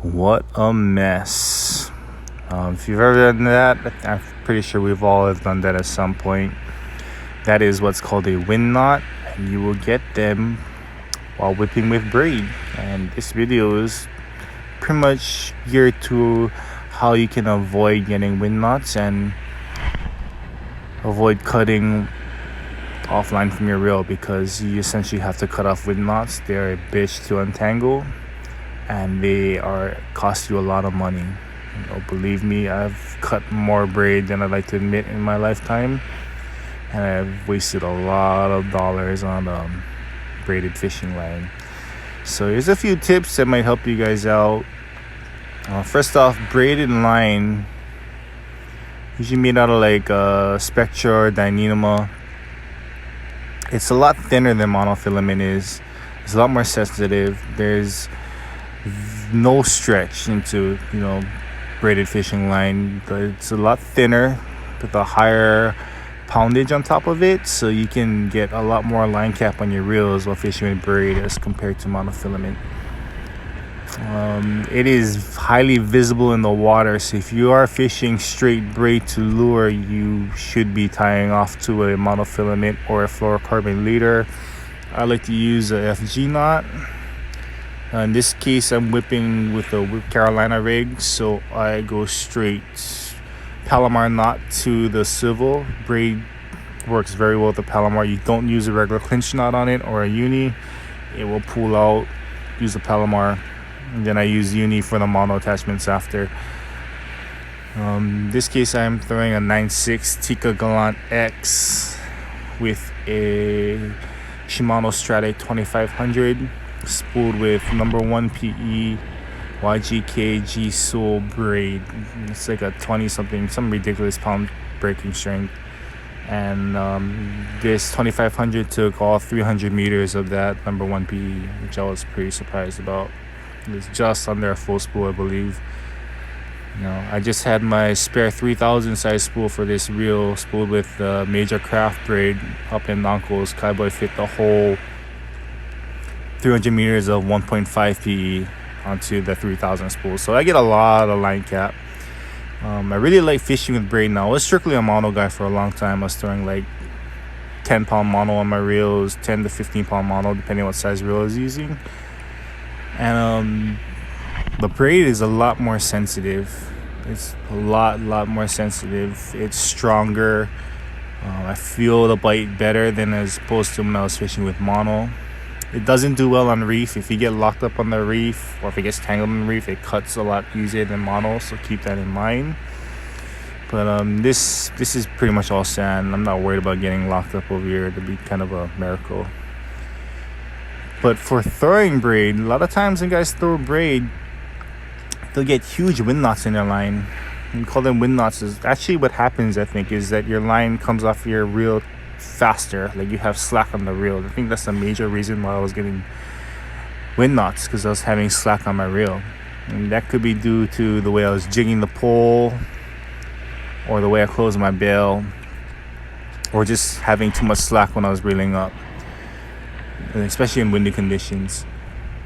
What a mess. If you've ever done that, I'm pretty sure we've all have done that at some point. That is what's called a wind knot, and you will get them while whipping with braid. And this video is pretty much geared to how you can avoid getting wind knots and avoid cutting offline from your reel, because you essentially have to cut off wind knots. They're a bitch to untangle, and they cost you a lot of money. Believe me, I've cut more braid than I'd like to admit in my lifetime, and I've wasted a lot of dollars on braided fishing line. So here's a few tips that might help you guys out. First off, braided line, usually made out of like Spectra or Dynama. It's a lot thinner than monofilament is. It's a lot more sensitive. There's no stretch into braided fishing line. It's a lot thinner with a higher poundage on top of it, so you can get a lot more line cap on your reels while fishing with braid as compared to monofilament. It is highly visible in the water, so if you are fishing straight braid to lure, you should be tying off to a monofilament or a fluorocarbon leader. I like to use a FG knot. In this case, I'm whipping with a Whip Carolina rig, so I go straight Palomar knot to the swivel. Braid works very well with the Palomar. You don't use a regular clinch knot on it or a uni. It will pull out. Use the Palomar. And then I use uni for the mono attachments after. This case, I'm throwing a 9.6 Tika Galant X with a Shimano Strata 2500, spooled with number 1 PE YGK G Soul braid. It's like a 20 something, some ridiculous pound breaking strength. And this 2500 took all 300 meters of that number 1 PE, which I was pretty surprised about. It was just under a full spool, I believe. I just had my spare 3000 size spool for this reel, spooled with Major Craft braid up in Nonkos. Cowboy fit the whole 300 meters of 1.5 PE onto the 3000 spool, so I get a lot of line cap. I really like fishing with braid now. I was strictly a mono guy for a long time. I was throwing like 10 pound mono on my reels, 10 to 15 pound mono depending on what size reel I was using. And the braid is a lot more sensitive. It's a lot more sensitive. It's stronger. I feel the bite better than as opposed to when I was fishing with mono. It doesn't do well on reef. If you get locked up on the reef, or if it gets tangled in the reef, it cuts a lot easier than mono, so keep that in mind. But this is pretty much all sand. I'm not worried about getting locked up over here. It'd be kind of a miracle. But for throwing braid, a lot of times when guys throw braid, they'll get huge wind knots in their line. We call them wind knots. Is actually what happens, I think, is that your line comes off your reel faster. Like you have slack on the reel. I think that's the major reason why I was getting wind knots, because I was having slack on my reel. And that could be due to the way I was jigging the pole, or the way I closed my bail, or just having too much slack when I was reeling up, especially in windy conditions.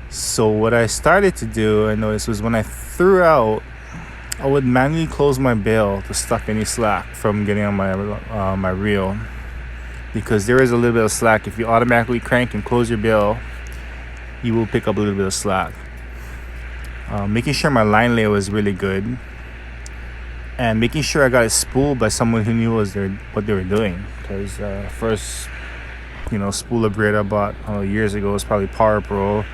So what I started to do, I noticed, was when I threw out, I would manually close my bail to stop any slack from getting on my reel, because there is a little bit of slack. If you automatically crank and close your bail, you will pick up a little bit of slack. Making sure my line lay was really good, and making sure I got it spooled by someone who knew what they were doing. Because first spool of braid I bought years ago was probably Power Pro.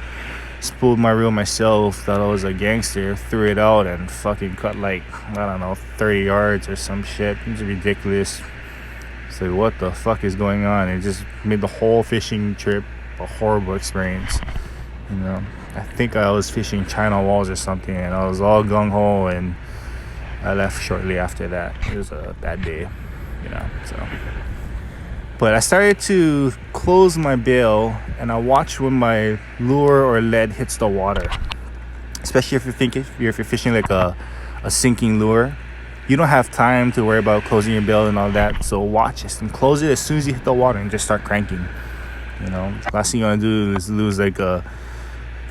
Spooled my reel myself, thought I was a gangster, threw it out and fucking cut like, 30 yards or some shit. It was ridiculous. It's like, what the fuck is going on? It just made the whole fishing trip a horrible experience. I think I was fishing China walls or something, and I was all gung-ho, and I left shortly after that. It was a bad day, so. But I started to close my bail, and I watch when my lure or lead hits the water. Especially if you're fishing like a sinking lure, you don't have time to worry about closing your bail and all that. So watch this and close it as soon as you hit the water, and just start cranking. Last thing you want to do is lose like a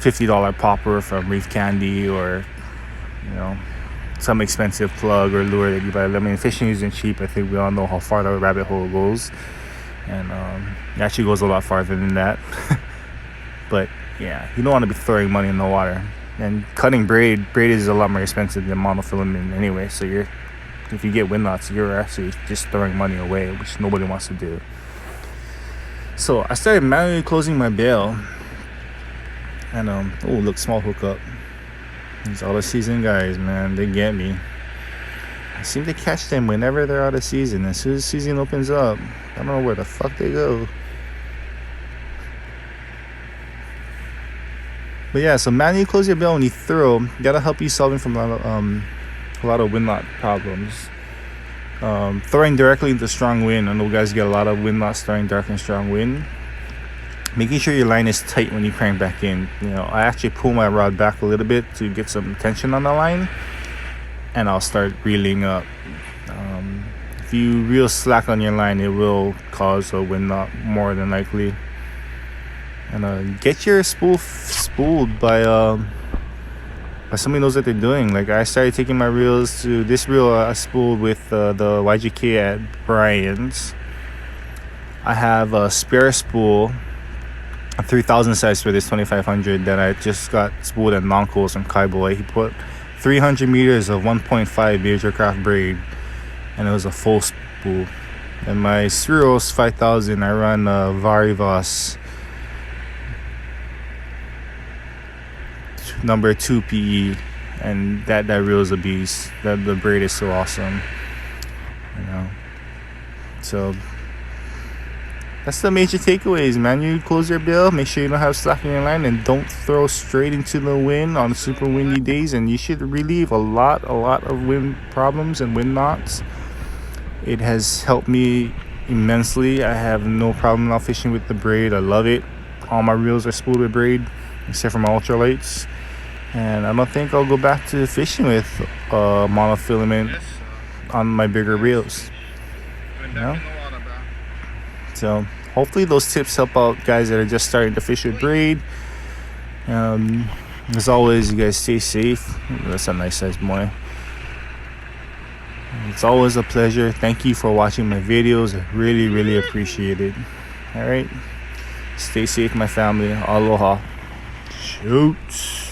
$50 popper from Reef Candy, or you know, some expensive plug or lure that you buy. I mean, fishing isn't cheap. I think we all know how far the rabbit hole goes, and it actually goes a lot farther than that. But yeah, you don't want to be throwing money in the water. And cutting braid is a lot more expensive than monofilament anyway. So if you get wind knots, you're actually just throwing money away, which nobody wants to do. So I started manually closing my bail, and oh look, small hookup. These out of season guys, man, they get me. I seem to catch them whenever they're out of season. As soon as season opens up, I don't know where the fuck they go. But yeah, so manually close your bail when you throw. That'll help you solving from a lot of wind knot problems. Throwing directly into strong wind. I know guys get a lot of wind knots throwing dark and strong wind. Making sure your line is tight when you crank back in. You know, I actually pull my rod back a little bit to get some tension on the line, and I'll start reeling up. If you reel slack on your line, it will cause a wind knot more than likely. And get your spool spooled by somebody knows what they're doing. Like, I started taking my reels to this reel. I spooled with the YGK at Brian's. I have a spare spool, a 3000 size for this 2500 that I just got spooled at Nonkos from Kai Boy. He put 300 meters of 1.5 Beavercraft braid, and it was a full spool. And my Spiros 5000, I run Varivas number 2 PE, and that reel is a beast. That the braid is so awesome, you know. So that's the major takeaways, man. You close your bail, make sure you don't have slack in your line, and don't throw straight into the wind on super windy days, and you should relieve a lot of wind problems and wind knots. It has helped me immensely. I have no problem now fishing with the braid. I love it. All my reels are spooled with braid except for my ultralights, and I don't think I'll go back to fishing with monofilament on my bigger reels, you know? So hopefully those tips help out guys that are just starting to fish with braid. As always, you guys stay safe. That's a nice size boy. It's always a pleasure. Thank you for watching my videos. I really appreciate it. All right, stay safe, my family. Aloha. Shoot.